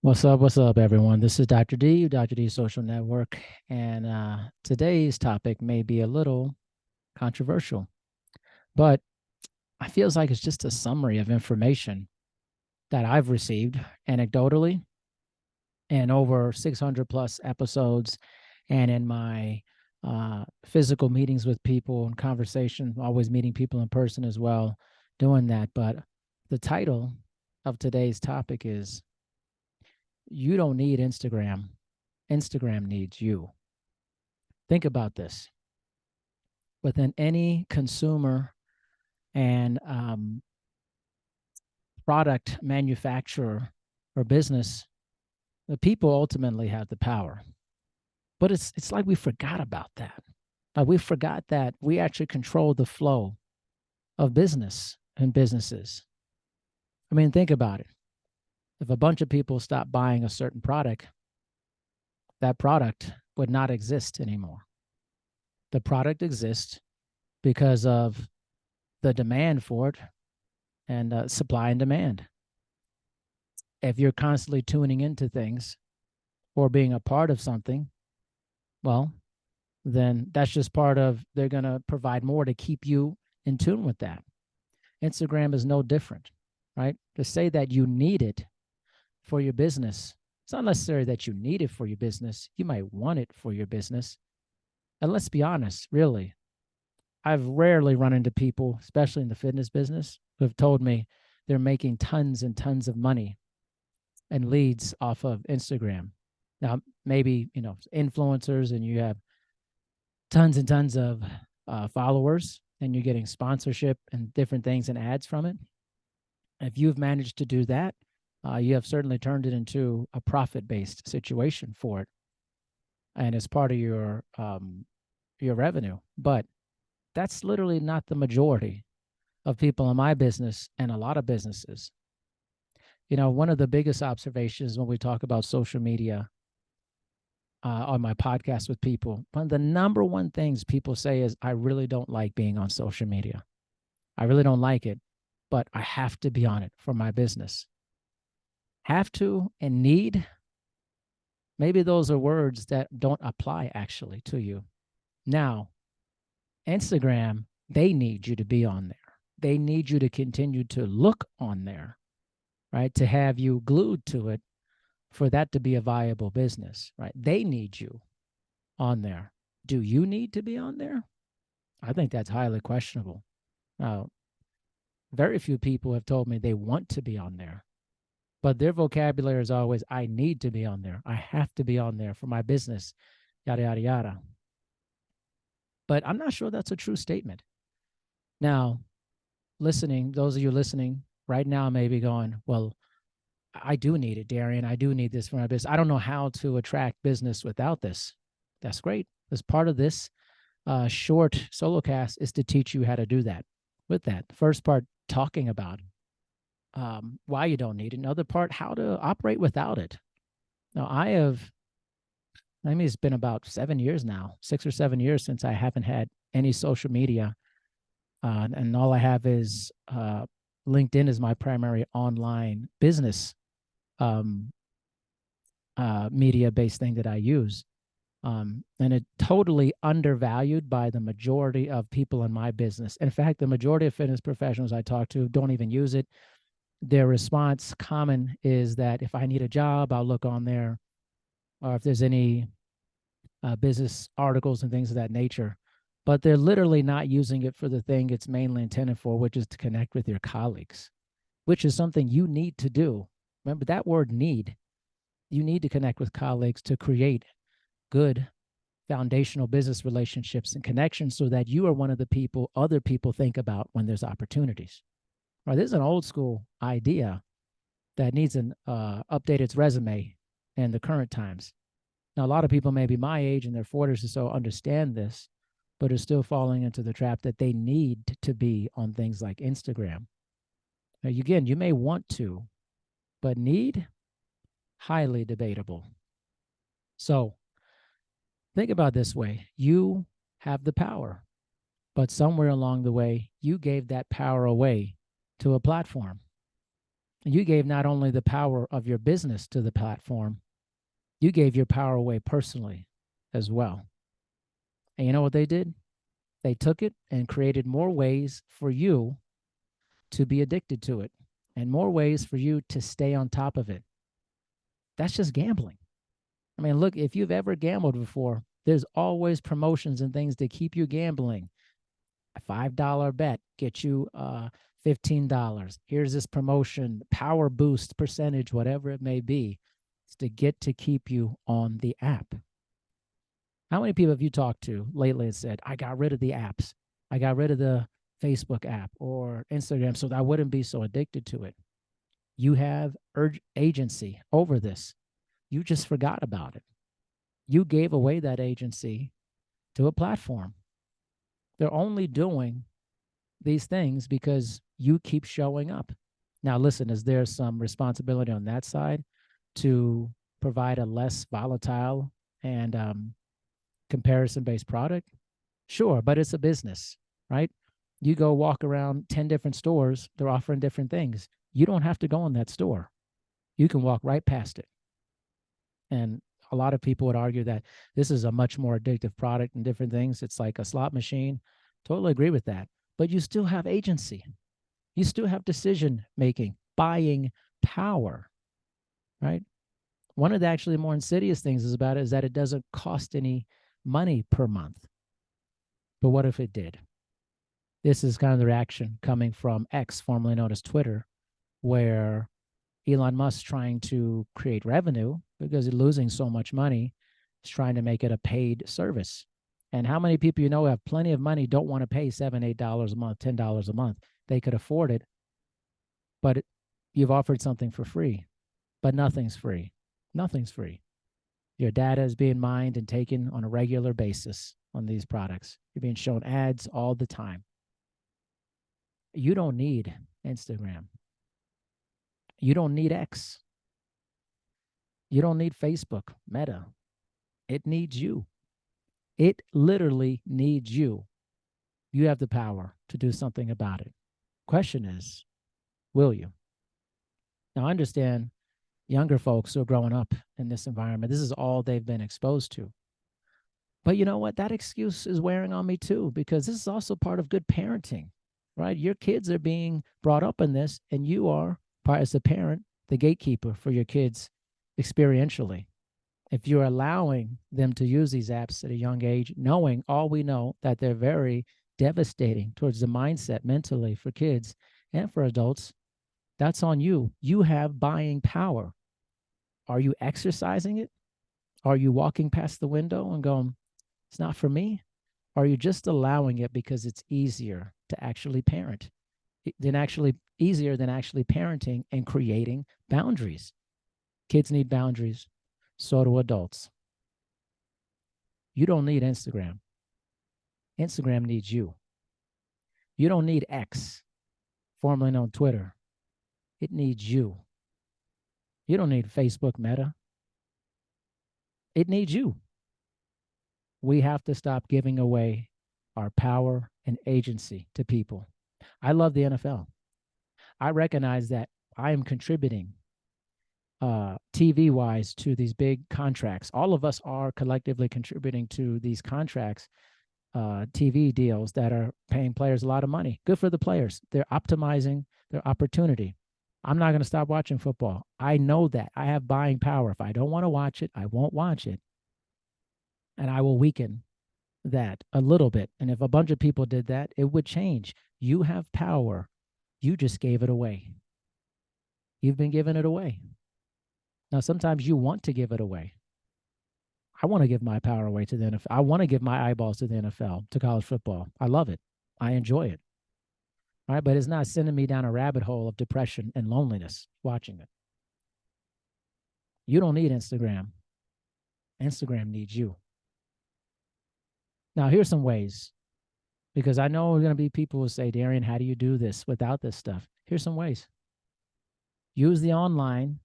What's up, everyone? This is Dr. D, Dr. D Social Network, and today's topic may be a little controversial, but I feels like it's just a summary of information that I've received anecdotally and over 600 plus episodes, and in my physical meetings with people and conversation, always meeting people in person as well, doing that. But the title of today's topic is "You Don't Need Instagram. Instagram needs you." Think about this. Within any consumer and product manufacturer or business, the people ultimately have the power. But it's like we forgot about that. Like we forgot that we actually control the flow of business and businesses. I mean, think about it. If a bunch of people stop buying a certain product, that product would not exist anymore. The product exists because of the demand for it and supply and demand. If you're constantly tuning into things or being a part of something, well, then that's just part of, they're going to provide more to keep you in tune with that. Instagram is no different, right? To say that you need it for your business, it's not necessary that you need it for your business. You might want it for your business. And let's be honest, really, I've rarely run into people, especially in the fitness business, who have told me they're making tons and tons of money and leads off of Instagram. Now, maybe, influencers and you have tons and tons of followers and you're getting sponsorship and different things and ads from it. If you've managed to do that, you have certainly turned it into a profit-based situation for it, and it's part of your revenue. But that's literally not the majority of people in my business and a lot of businesses. One of the biggest observations when we talk about social media on my podcast with people, one of the number one things people say is, I really don't like being on social media. I really don't like it, but I have to be on it for my business. Have to and need, maybe those are words that don't apply actually to you. Now, Instagram, they need you to be on there. They need you to continue to look on there, right? To have you glued to it for that to be a viable business, right? They need you on there. Do you need to be on there? I think that's highly questionable. Now, very few people have told me they want to be on there, but their vocabulary is always, I need to be on there. I have to be on there for my business, yada, yada, yada. But I'm not sure that's a true statement. Now, those of you listening right now may be going, well, I do need it, Darian. I do need this for my business. I don't know how to attract business without this. That's great. As part of this short solo cast is to teach you how to do that. With that, the first part, talking about why you don't need it. Another part, how to operate without it. Now, it's been about 7 years now, 6 or 7 years since I haven't had any social media. And all I have is LinkedIn is my primary online business media-based thing that I use. And it's totally undervalued by the majority of people in my business. In fact, the majority of fitness professionals I talk to don't even use it. Their response common is that if I need a job, I'll look on there, or if there's any business articles and things of that nature. But they're literally not using it for the thing it's mainly intended for, which is to connect with your colleagues, which is something you need to do. Remember that word need. You need to connect with colleagues to create good foundational business relationships and connections so that you are one of the people other people think about when there's opportunities. Right, this is an old school idea that needs an update its resume in the current times. Now, a lot of people maybe my age in their 40s or so understand this, but are still falling into the trap that they need to be on things like Instagram. Now, again, you may want to, but need, highly debatable. So think about this way. You have the power, but somewhere along the way, you gave that power away to a platform. You gave not only the power of your business to the platform, you gave your power away personally as well. And you know what they did? They took it and created more ways for you to be addicted to it and more ways for you to stay on top of it. That's just gambling. I mean, look, if you've ever gambled before, there's always promotions and things to keep you gambling. A $5 bet get you $15. Here's this promotion, power boost percentage, whatever it may be. It's to keep you on the app. How many people have you talked to lately and said, I got rid of the apps? I got rid of the Facebook app or Instagram so that I wouldn't be so addicted to it. You have agency over this. You just forgot about it. You gave away that agency to a platform. They're only doing these things because you keep showing up. Now, listen, is there some responsibility on that side to provide a less volatile and comparison-based product? Sure, but it's a business, right? You go walk around 10 different stores, they're offering different things. You don't have to go in that store. You can walk right past it. And a lot of people would argue that this is a much more addictive product and different things. It's like a slot machine. Totally agree with that. But you still have agency. You still have decision making, buying power, right? One of the actually more insidious things is about it is that it doesn't cost any money per month. But what if it did? This is kind of the reaction coming from X, formerly known as Twitter, where Elon Musk's trying to create revenue because he's losing so much money. He's trying to make it a paid service. And how many people you know have plenty of money don't want to pay $7, $8 a month, $10 a month? They could afford it, but you've offered something for free. But nothing's free. Nothing's free. Your data is being mined and taken on a regular basis on these products. You're being shown ads all the time. You don't need Instagram. You don't need X. You don't need Facebook, Meta. It needs you. It literally needs you. You have the power to do something about it. Question is, will you? Now, I understand younger folks who are growing up in this environment, this is all they've been exposed to. But you know what? That excuse is wearing on me too, because this is also part of good parenting, right? Your kids are being brought up in this, and you are, as a parent, the gatekeeper for your kids experientially. If you're allowing them to use these apps at a young age, knowing all we know that they're very devastating towards the mindset mentally for kids and for adults, that's on you. You have buying power. Are you exercising it? Are you walking past the window and going, it's not for me? Or are you just allowing it because it's easier to actually parent, easier than actually parenting and creating boundaries? Kids need boundaries. So do adults. You don't need Instagram. Instagram needs you. You don't need X, formerly known Twitter. It needs you. You don't need Facebook Meta. It needs you. We have to stop giving away our power and agency to people. I love the NFL. I recognize that I am contributing TV-wise to these big contracts. All of us are collectively contributing to these contracts, TV deals that are paying players a lot of money. Good for the players. They're optimizing their opportunity. I'm not going to stop watching football. I know that. I have buying power. If I don't want to watch it, I won't watch it. And I will weaken that a little bit. And if a bunch of people did that, it would change. You have power. You just gave it away. You've been giving it away. Now, sometimes you want to give it away. I want to give my power away to the NFL. I want to give my eyeballs to the NFL, to college football. I love it. I enjoy it. All right, but it's not sending me down a rabbit hole of depression and loneliness watching it. You don't need Instagram. Instagram needs you. Now, here's some ways, because I know there are going to be people who say, Darian, how do you do this without this stuff? Here's some ways. Use the online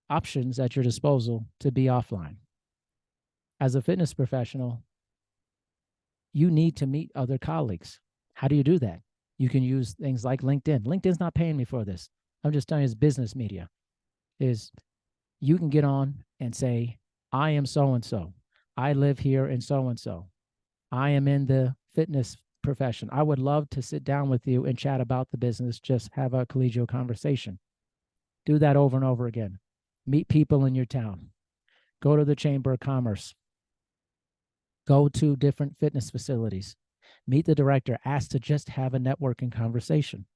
options at your disposal to be offline. As a fitness professional, you need to meet other colleagues. How do you do that? You can use things like LinkedIn. LinkedIn's not paying me for this. I'm just telling you, it's business media. Is you can get on and say, I am so and so. I live here in so and so. I am in the fitness profession. I would love to sit down with you and chat about the business, just have a collegial conversation. Do that over and over again. Meet people in your town. Go to the Chamber of Commerce. Go to different fitness facilities. Meet the director. Ask to just have a networking conversation.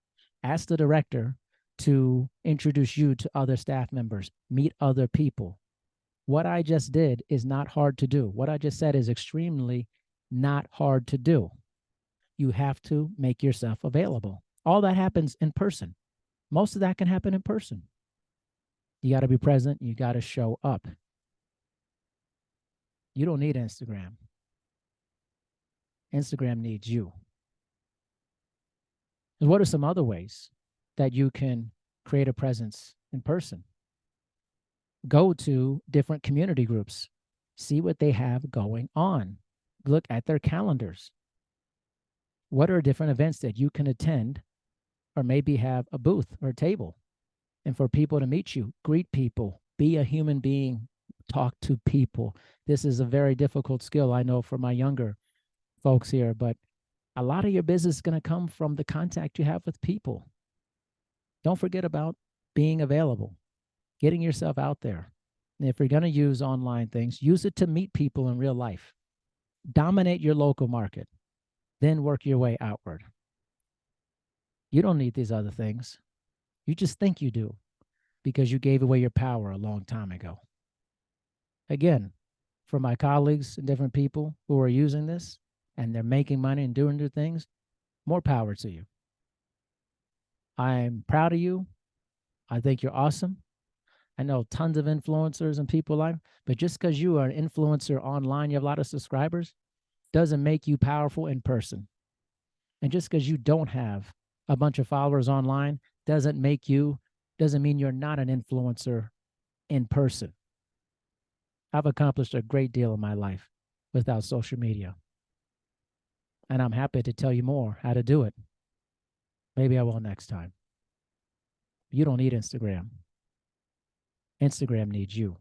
Ask the director to introduce you to other staff members. Meet other people. What I just did is not hard to do. What I just said is extremely not hard to do. You have to make yourself available. All that happens in person. Most of that can happen in person. You got to be present. You got to show up. You don't need Instagram. Instagram needs you. And what are some other ways that you can create a presence in person? Go to different community groups. See what they have going on. Look at their calendars. What are different events that you can attend or maybe have a booth or a table? And for people to meet you, greet people, be a human being, talk to people. This is a very difficult skill, I know, for my younger folks here, but a lot of your business is going to come from the contact you have with people. Don't forget about being available, getting yourself out there. And if you're going to use online things, use it to meet people in real life. Dominate your local market, then work your way outward. You don't need these other things. You just think you do because you gave away your power a long time ago. Again, for my colleagues and different people who are using this and they're making money and doing their things, more power to you. I'm proud of you. I think you're awesome. I know tons of influencers and people like, but just because you are an influencer online, you have a lot of subscribers, doesn't make you powerful in person. And just because you don't have a bunch of followers online doesn't mean you're not an influencer in person. I've accomplished a great deal in my life without social media. And I'm happy to tell you more how to do it. Maybe I will next time. You don't need Instagram. Instagram needs you.